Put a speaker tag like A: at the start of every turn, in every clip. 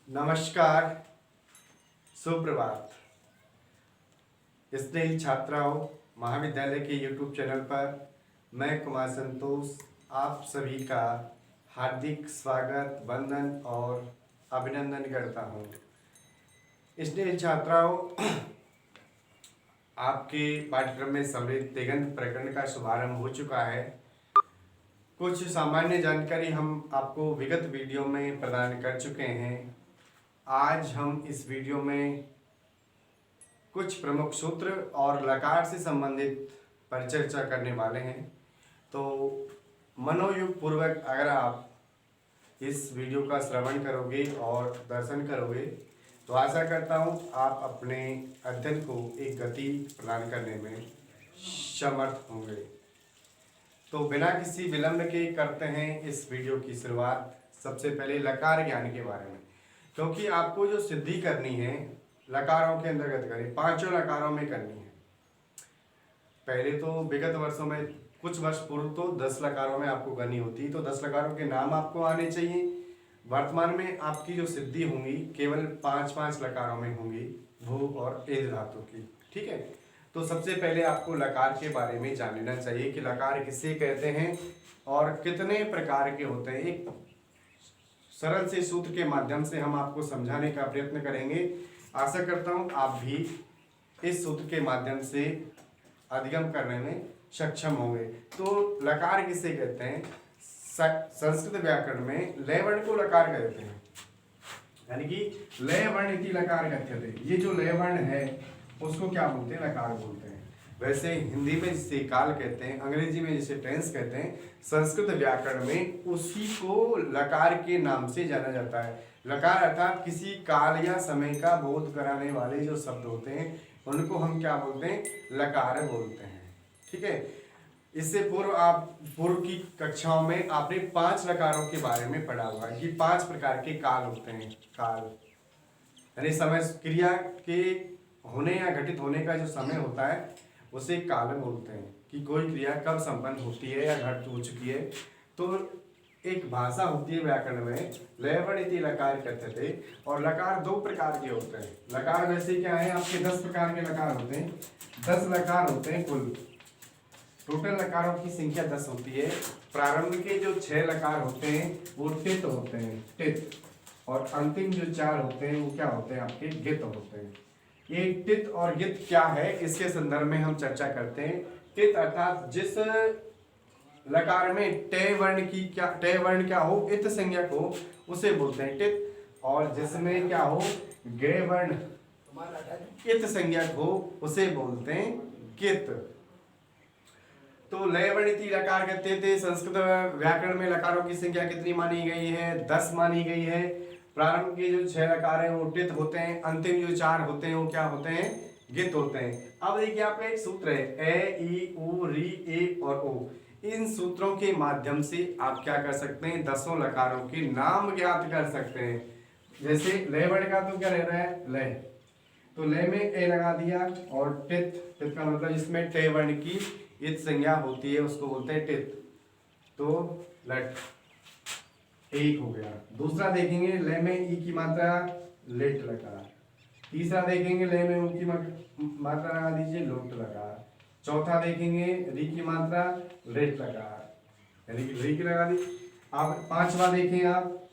A: नमस्कार, सुप्रभात। स्नेही छात्राओं, महाविद्यालय के YouTube चैनल पर मैं कुमार संतोष आप सभी का हार्दिक स्वागत, वंदन और अभिनंदन करता हूँ। स्नेही छात्राओं, आपके पाठ्यक्रम में सम्मिलित तिङन्त प्रकरण का शुभारंभ हो चुका है। कुछ सामान्य जानकारी हम आपको विगत वीडियो में प्रदान कर चुके हैं। आज हम इस वीडियो में कुछ प्रमुख सूत्र और लकार से संबंधित परिचर्चा करने वाले हैं। तो मनोयोग पूर्वक अगर आप इस वीडियो का श्रवण करोगे और दर्शन करोगे तो आशा करता हूँ आप अपने अध्ययन को एक गति प्रदान करने में समर्थ होंगे। तो बिना किसी विलंब के करते हैं इस वीडियो की शुरुआत। सबसे पहले लकार ज्ञान के बारे में, क्योंकि आपको जो सिद्धि करनी है लकारों के अंतर्गत करें, पांचों लकारों में करनी है। पहले तो विगत वर्षों में कुछ वर्ष पूर्व तो 10 लकारों में आपको करनी होती, तो 10 लकारों के नाम आपको आने चाहिए। वर्तमान में आपकी जो सिद्धि होंगी केवल 5-5 लकारों में होंगी, भू और एद धातु की। ठीक है, तो सबसे पहले आपको लकार के बारे में जान लेना चाहिए कि लकार किसे कहते हैं और कितने प्रकार के होते हैं। एक सरल से सूत्र के माध्यम से हम आपको समझाने का प्रयत्न करेंगे। आशा करता हूं आप भी इस सूत्र के माध्यम से अधिगम करने में सक्षम होंगे। तो लकार किसे कहते हैं? संस्कृत व्याकरण में लय वर्ण को लकार कहते हैं, यानी कि लय वर्ण इति लकार कहते थे। ये जो लय वर्ण है उसको क्या बोलते हैं? लकार बोलते हैं। वैसे हिंदी में जिसे काल कहते हैं, अंग्रेजी में जिसे टेंस कहते हैं, संस्कृत व्याकरण में उसी को लकार के नाम से जाना जाता है। लकार अर्थात किसी काल या समय का बोध कराने वाले जो शब्द होते हैं उनको हम क्या बोलते हैं? लकार बोलते हैं। ठीक है, इससे पूर्व की कक्षाओं में आपने 5 लकारों के बारे में पढ़ा हुआ है कि 5 प्रकार के काल होते हैं। काल यानी समय, क्रिया के होने या घटित होने का जो समय होता है उसे काल बोलते हैं कि कोई क्रिया कब संपन्न होती है या घट हो चुकी है। तो एक भाषा होती है व्याकरण में, लय वर्ण इति लकार कहते थे। और लकार 2 प्रकार के होते हैं। लकार वैसे क्या है, आपके 10 प्रकार के लकार होते हैं। 10 लकार होते हैं कुल। टोटल लकारों की संख्या 10 होती है। प्रारंभ के जो 6 लकार होते हैं वो टित होते हैं, टित। और अंतिम जो 4 होते हैं वो क्या होते हैं? आपके गित होते हैं। ये टित और गित क्या है इसके संदर्भ में हम चर्चा करते हैं। टित अर्थात जिस लकार में टे वर्ण क्या हो, इत संज्ञक हो, उसे बोलते हैं टित। और जिसमें क्या हो, गे वर्ण इत संज्ञक हो, उसे बोलते हैं गित। तो लय वर्ण इति लकार कहते थे। संस्कृत व्याकरण में लकारों की संख्या कितनी मानी गई है? 10 मानी गई है। प्रारंभ के जो 6 लकार हैं वो टित होते हैं, अंतिम जो 4 होते हैं वो क्या होते हैं? गित होते हैं। अब देखिए आपका एक सूत्र है, ए, ई, उ, री, ए और ओ। इन सूत्रों के माध्यम से आप क्या कर सकते हैं? 10 लकारों के नाम ज्ञात कर सकते हैं। जैसे लय वर्ण का तो क्या रह रहा है? लय, तो लय में ए लगा दिया। और टित का मतलब जिसमें टे वर्ण की इत संज्ञा होती है उसको बोलते हैं टित। तो लट एक हो गया। दूसरा देखेंगे लय में ई की मात्रा, लेट लकार। तीसरा देखेंगे लय में उ की मात्रा लगा दीजिए, लोट लकार। चौथा देखेंगे री की मात्रा, लेट लकार, यानी कि री की लगा दी। आप 5वां देखें आप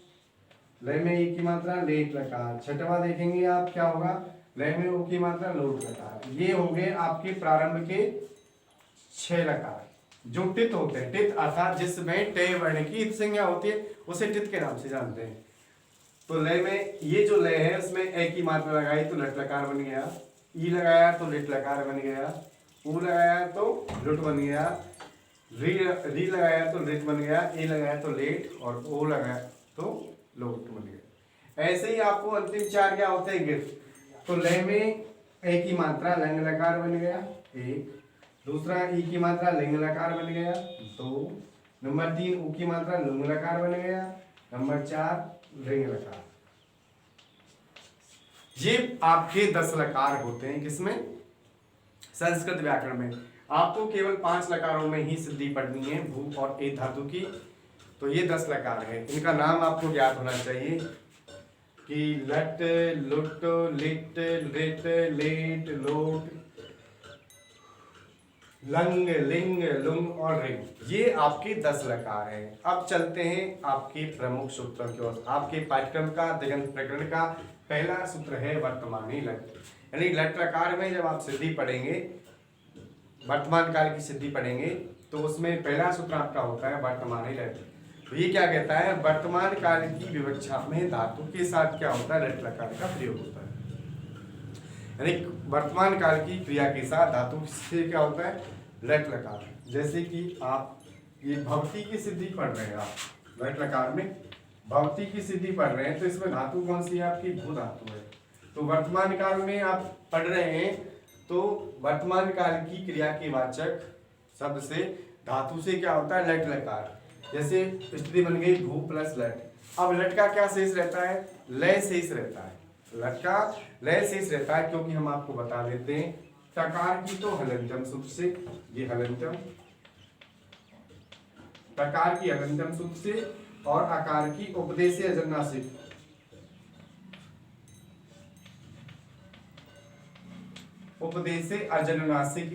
A: लय में ई की मात्रा, लेट लकार। 6वां देखेंगे आप क्या होगा? लय में उ की मात्रा, लोट लकार। ये हो गए आपके प्रारंभ के 6 लकार जो टित होते हैं। टित अर्थात जिसमें टे वर्ण की इत संज्ञा होती है उसे टित के नाम से जानते हैं। तो लय में ये जो लय है उसमें ए की मात्रा लगाई तो लट लकार बन गया, ई लगाया तो लेट लकार बन गया, उ लगाया तो लुट बन गया, री लगाया तो लिट बन गया, ए लगाया तो लेट और ओ लगाया तो लोट बन गया। ऐसे ही आपको अंतिम 4 क्या होते हैं? गित। तो लय में ए की मात्रा लंग लकार बन गया 1, दूसरा ई की मात्रा लिंग लकार बन गया 2, नंबर 3 उ की मात्रा लुंग लकार बन गया, नंबर 4 लिंग लकार। ये आपके 10 लकार होते हैं। किसमें? संस्कृत व्याकरण में। आपको केवल 5 लकारों में ही सिद्धि पढ़नी है, भू और ए धातु की। तो ये 10 लकार है, इनका नाम आपको ज्ञात होना चाहिए। कि लट, लुट, लिट, लिट, लेट, लोट, लंग, लिंग, लुंग और रिंग, ये आपके 10 लकार हैं। अब चलते हैं आपके प्रमुख सूत्रों की ओर। आपके पाठ्यक्रम का दिगंत प्रकरण का पहला सूत्र है वर्तमानी लट। यानी लट लकार में जब आप सिद्धि पढ़ेंगे, वर्तमान काल की सिद्धि पढ़ेंगे, तो उसमें पहला सूत्र आपका होता है वर्तमानी लट। तो ये क्या कहता है, वर्तमान काल की विवक्षा में धातु के साथ क्या होता है, लट लकार का प्रयोग होता है। यानी वर्तमान काल की क्रिया के साथ धातु से क्या होता है, लट लकार। जैसे कि आप ये भवती की सिद्धि पढ़ रहे हैं, आप लट लकार में भवती की सिद्धि पढ़ रहे हैं, तो इसमें धातु कौन सी है, आपकी भू धातु है। तो वर्तमान काल में आप पढ़ रहे हैं, तो वर्तमान काल की क्रिया के वाचक शब्द से धातु से क्या होता है, लट लकार। जैसे स्थिति बन गई भू प्लस लट। अब लट का क्या शेष रहता है, लय शेष रहता है। लट का लय शेष रहता है, क्योंकि हम आपको बता देते हैं टकार की तो हलंतम सूत्र से, ये हलंतम, टकार की हलंतम सूत्र से और आकार की उपदेश अजन्नासिक, उपदेश अजनुनासिक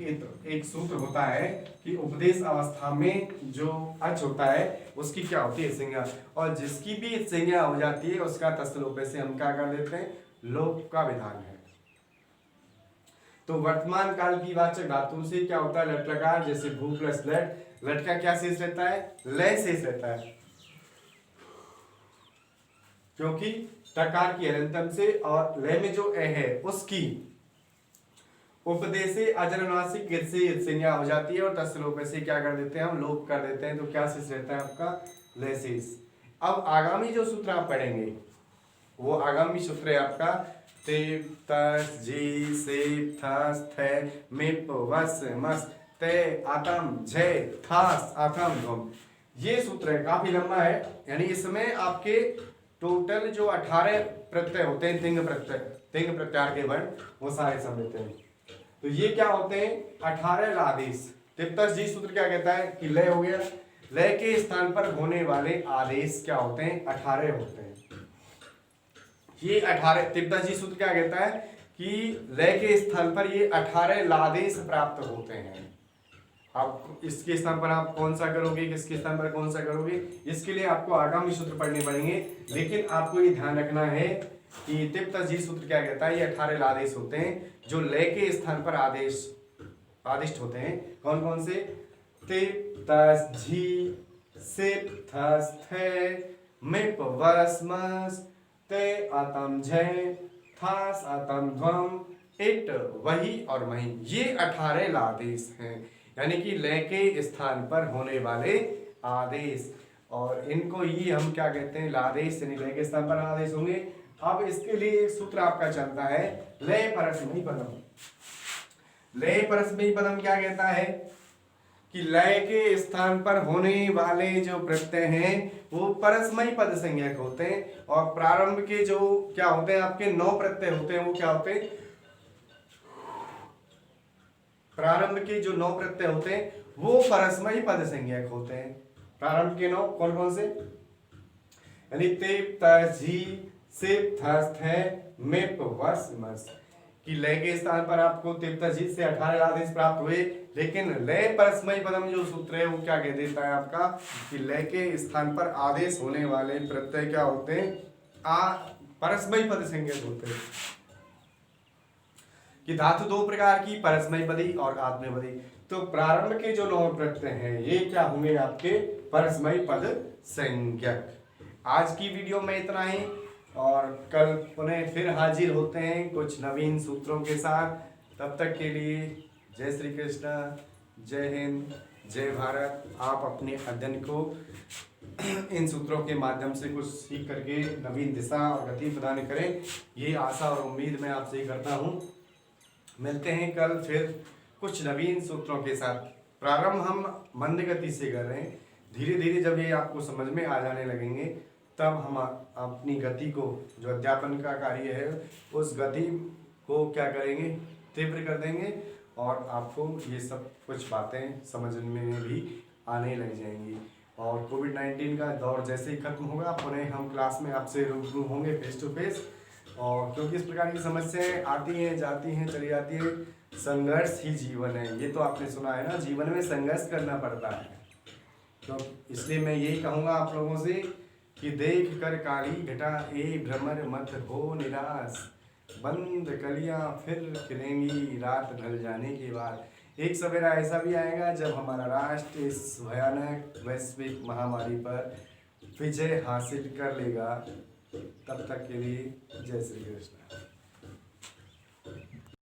A: एक सूत्र होता है कि उपदेश अवस्था में जो अच होता है उसकी क्या होती है, संज्ञा, और जिसकी भी संज्ञा हो जाती है उसका तस्तलोपे से हम क्या कर देते हैं, लोप का विधान है। तो वर्तमान काल की वाचक धातु से क्या होता है, लट लकार। जैसे भू प्लस लट, लट का क्या शेष रहता है, लय शेष रहता है, क्योंकि टकार की हलंतम से और लय में जो ए है उसकी उपदेश अजनुनासिक से संज्ञा हो जाती है और तत्सलोप से क्या कर देते हैं, हम लोप कर देते हैं। तो क्या शेष रहता है आपका, लय शेष। अब आगामी जो सूत्र आप पढ़ेंगे वो आगामी सूत्र है आपका तेप, तस, जी, सेप, थस, थे, मिप, वस, मस, ते, आतम, झे, थास, आथम, धुम। ये सूत्र है, काफी लंबा है। यानी इसमें आपके टोटल जो 18 प्रत्यय होते हैं, तिंग प्रत्यय, तिंग प्रत्यार के वर्ण, वो सारे सम्मिलित हैं। तो ये क्या होते हैं, 18 आदेश। तिप्तस जी सूत्र क्या कहता है कि लय हो गया, लय के स्थान पर होने वाले आदेश क्या होते हैं, 18 होते हैं। ये 18, तिप्तस जी सूत्र क्या कहता है कि लय के स्थान पर ये 18 लादेश प्राप्त होते हैं। अब इसके स्थान पर आप कौन सा करोगे, किसके स्थान पर कौन सा करोगे, इसके लिए आपको आगामी सूत्र पढ़ने पड़ेंगे। लेकिन आपको ये ध्यान रखना है कि तिप्तस जी सूत्र क्या कहता है, ये 18 लादेश होते हैं जो लय के स्थान पर आदिष्ट होते हैं। कौन कौन से, तिप, तस, झी, सिप, थस, थे, मिप, वस, मस, ते, आतम, झय, थास, आतम, ध्वम, इट, वही और मही, ये 18 लादेश हैं। यानी कि लय के स्थान पर होने वाले आदेश, और इनको ही हम क्या कहते हैं, लादेश, यानी लय के स्थान पर आदेश होंगे। अब इसके लिए एक सूत्र आपका चलता है, लय परस्मैी पदम। लय परस्मैी पदम क्या कहता है कि लय के स्थान पर होने वाले जो प्रत्यय हैं वो परस्मैी पद संज्ञक होते हैं, और प्रारंभ के जो क्या होते हैं, आपके 9 प्रत्यय होते हैं, वो क्या होते हैं, प्रारंभ के जो 9 प्रत्यय होते हैं वो परस्मैी पद संज्ञक होते हैं। प्रारंभ के 9 कौन कौन से, यानी तेप, तस, झी, सिप, थस, थे, मिप, वस, मस। कि लय के स्थान पर आपको तिप, तस, झी से 18 आदेश प्राप्त हुए। लेकिन लय परस्मैी पदम जो सूत्र है वो क्या कह देता है आपका कि लय के स्थान पर आदेश होने वाले प्रत्यय क्या होते हैं, परस्मैी पद संज्ञक होते हैं। कि धातु 2 प्रकार की, परस्मैी पदी और आत्मनेपदी। तो प्रारंभ के जो 9 प्रत्यय हैं ये क्या होंगे, आपके परस्मैी पद संज्ञक। आज की वीडियो में इतना ही, और कल पुनः फिर हाजिर होते हैं कुछ नवीन सूत्रों के साथ। तब तक के लिए जय श्री कृष्ण, जय हिंद, जय भारत। आप अपने अध्ययन को इन सूत्रों के माध्यम से कुछ सीख करके नवीन दिशा और गति प्रदान करें, ये आशा और उम्मीद मैं आपसे ही करता हूँ। मिलते हैं कल फिर कुछ नवीन सूत्रों के साथ। प्रारंभ हम मंद गति से कर रहे हैं, धीरे धीरे जब ये आपको समझ में आ जाने लगेंगे तब हम अपनी गति को, जो अध्यापन का कार्य है, उस गति को क्या करेंगे, तीव्र कर देंगे, और आपको ये सब कुछ बातें समझ में भी आने लग जाएंगी। और कोविड-19 का दौर जैसे ही खत्म होगा पुनः हम क्लास में आपसे रूबरू होंगे फेस टू फेस। और क्योंकि इस प्रकार की समस्याएं आती हैं जाती हैं चली जाती है, संघर्ष ही जीवन है, ये तो आपने सुना है ना, जीवन में संघर्ष करना पड़ता है। तो इसलिए मैं यही कहूँगा आप लोगों से कि देख कर काली घटा ए भ्रमर मत हो निराश, बंद कलियां फिर खिलेंगी रात ढल जाने के बाद। एक सवेरा ऐसा भी आएगा जब हमारा राष्ट्र इस भयानक वैश्विक महामारी पर विजय हासिल कर लेगा। तब तक के लिए जय श्री कृष्ण।